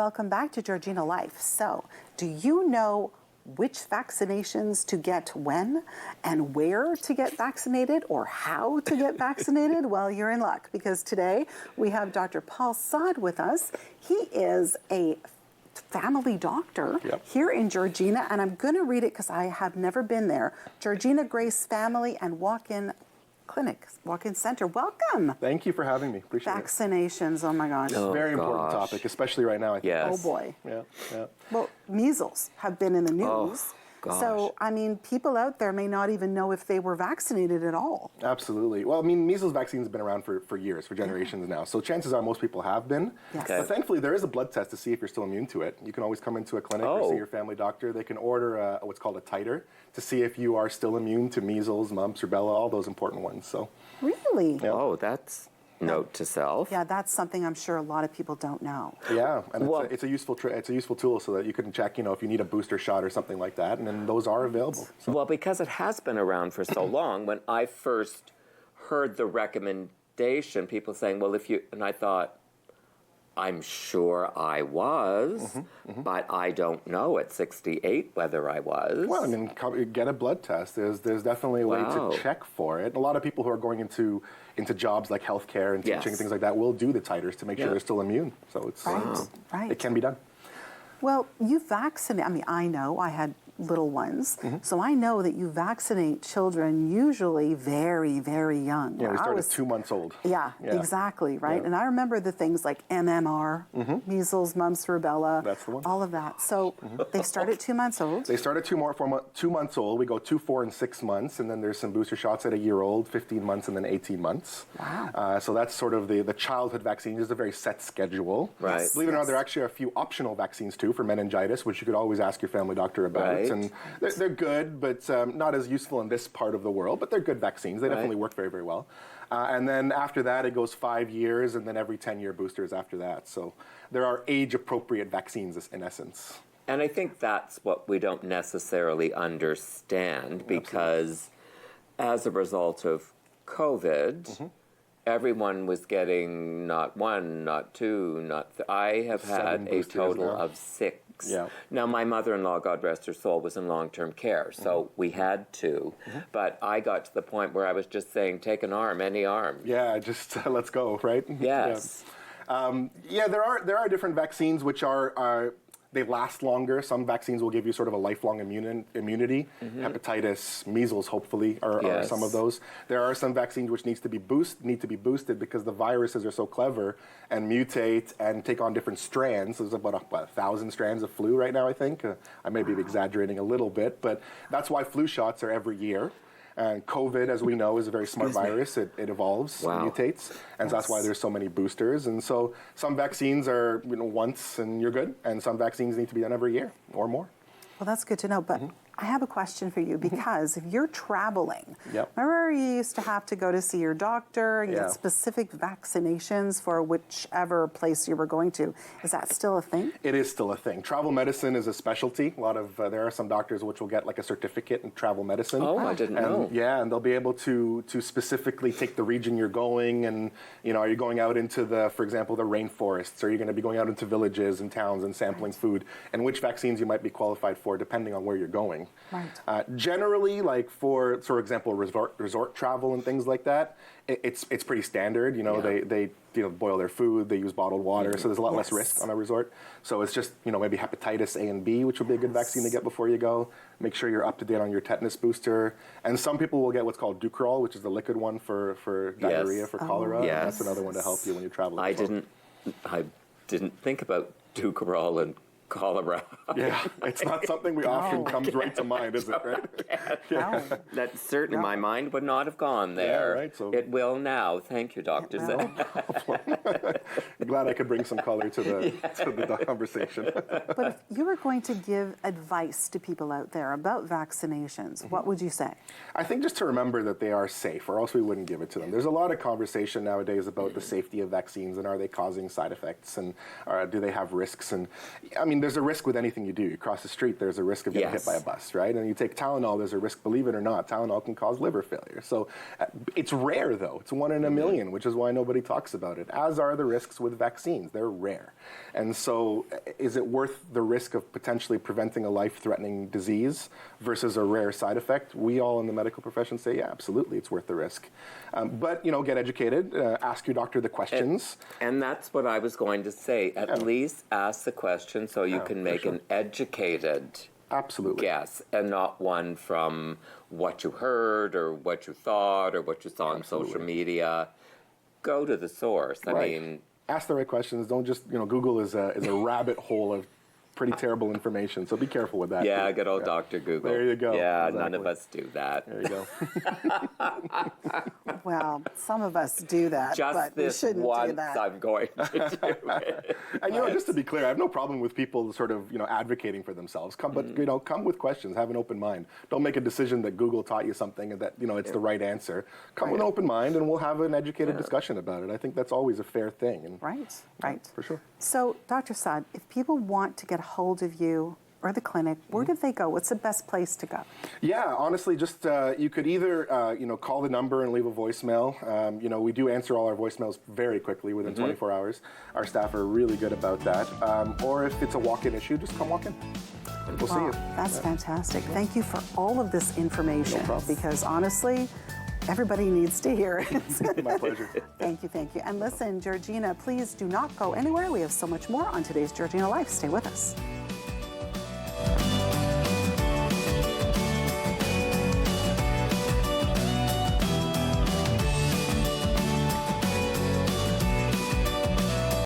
welcome back to Georgina Life. So, do you know which vaccinations to get when and where to get vaccinated or how to get vaccinated? Well, you're in luck because today we have Dr. Paul Saad with us. He is a family doctor here in Georgina, and I'm going to read it because I have never been there. Georgina Grace Family and Walk-In Clinic, Walk-In Center. Welcome. Thank you for having me. Appreciate it. Vaccinations, oh my gosh. Very important topic, especially right now, I think. Yes. Oh boy. Yeah. Well, measles have been in the news. So, I mean, people out there may not even know if they were vaccinated at all. Absolutely. Well, I mean, measles vaccines have been around for years, for generations now. So chances are most people have been. Yes. But thankfully, there is a blood test to see if you're still immune to it. You can always come into a clinic or see your family doctor. They can order what's called a titer to see if you are still immune to measles, mumps, rubella, all those important ones. So. Really? Yeah. Oh, that's note to self. Yeah, that's something I'm sure a lot of people don't know. Yeah, and it's a useful tool so that you can check, if you need a booster shot or something like that, and then those are available. So. Well, because it has been around for so long, when I first heard the recommendation, people saying, well, and I thought, I'm sure I was, but I don't know at 68 whether I was. Well, I mean, get a blood test. There's definitely a way to check for it. A lot of people who are going into jobs like healthcare and teaching and things like that will do the titers to make sure they're still immune. So it's it can be done. Well, you vaccinate. I mean, I know I had little ones, so I know that you vaccinate children usually very, very young. Yeah, we start at 2 months old. Yeah, exactly, right? Yeah. And I remember the things like MMR, measles, mumps, rubella, that's the one. all of that. So they start at 2 months old? They start at 2 months old. We go 2, 4, and 6 months, and then there's some booster shots at a year old, 15 months, and then 18 months. Wow. So that's sort of the childhood vaccines. There's a very set schedule. Right. Believe it or not, there are actually a few optional vaccines too for meningitis, which you could always ask your family doctor about. Right. And they're good, but not as useful in this part of the world, but they're good vaccines. They definitely work very, very well. And then after that, it goes 5 years, and then every 10-year boosters after that. So there are age-appropriate vaccines in essence. And I think that's what we don't necessarily understand, because as a result of COVID, everyone was getting not one, not two, I have had a total of 6. Yeah. Now, my mother-in-law, God rest her soul, was in long-term care, so we had 2. But I got to the point where I was just saying, take an arm, any arm. Yeah, just let's go, right? Yes. There are different vaccines which are they last longer. Some vaccines will give you sort of a lifelong immunity. Hepatitis, measles, hopefully, are some of those. There are some vaccines which need to be boosted because the viruses are so clever and mutate and take on different strands. There's about 1,000 strands of flu right now, I think. I may be exaggerating a little bit, but that's why flu shots are every year. And COVID, as we know, is a very smart virus. It evolves, mutates, and so that's why there's so many boosters. And so some vaccines are once and you're good, and some vaccines need to be done every year or more. Well, that's good to know, but I have a question for you, because if you're traveling, remember you used to have to go to see your doctor and get specific vaccinations for whichever place you were going to. Is that still a thing? It is still a thing. Travel medicine is a specialty. There are some doctors which will get like a certificate in travel medicine. Oh, I didn't know. Yeah, and they'll be able to specifically take the region you're going, and are you going out into for example, the rainforests? Are you going to be going out into villages and towns and sampling food? And which vaccines you might be qualified for depending on where you're going. Right. Generally, like for example, resort travel and things like that, it's pretty standard. They boil their food, they use bottled water, so there's a lot less risk on a resort. So it's just maybe hepatitis A and B, which would be a good vaccine to get before you go. Make sure you're up to date on your tetanus booster. And some people will get what's called Dukoral, which is the liquid one for diarrhea, for cholera. Yes. That's another one to help you when you're traveling. I didn't think about Dukoral and cholera. Yeah, it's not something we often comes right to mind, is it, right? That certainly my mind would not have gone there. Yeah, right, so it will now. Thank you, Dr. Saad. Glad I could bring some color to the conversation. But if you were going to give advice to people out there about vaccinations, what would you say? I think just to remember that they are safe, or else we wouldn't give it to them. There's a lot of conversation nowadays about the safety of vaccines, and are they causing side effects, and do they have risks? And I mean, mean, there's a risk with anything you do. You cross the street, there's a risk of getting hit by a bus, right? And you take Tylenol, there's a risk, believe it or not, Tylenol can cause liver failure. So it's rare, though. It's 1 in a million, which is why nobody talks about it, as are the risks with vaccines. They're rare. And so is it worth the risk of potentially preventing a life-threatening disease versus a rare side effect? We all in the medical profession say, yeah, absolutely, it's worth the risk. But, you know, get educated, ask your doctor the questions. And that's what I was going to say. At least ask the question so you can make an educated guess, and not one from what you heard or what you thought or what you saw on social media. Go to the source. I mean, ask the right questions. Don't just, you know, Google is a rabbit hole of pretty terrible information, so be careful with that. Yeah, good old Dr. Google. There you go. Yeah, none of us do that. There you go. Well, some of us do that, but we shouldn't do that. I'm going to do it. And, you know, just to be clear, I have no problem with people sort of, you know, advocating for themselves. But, you know, come with questions. Have an open mind. Don't make a decision that Google taught you something and that, you know, it's the right answer. Come with an open mind, and we'll have an educated discussion about it. I think that's always a fair thing. And, Right. For sure. So, Dr. Saad, if people want to get a hold of you or the clinic, where do they go? What's the best place to go? Yeah, honestly, just you could either you know, call the number and leave a voicemail. You know, we do answer all our voicemails very quickly within 24 hours. Our staff are really good about that. Or if it's a walk-in issue, just come walk in. We'll see you. That's fantastic. Thank you for all of this information. No problem. Because honestly, everybody needs to hear it. My pleasure. Thank you. And listen, Georgina, please do not go anywhere. We have so much more on today's Georgina Life. Stay with us.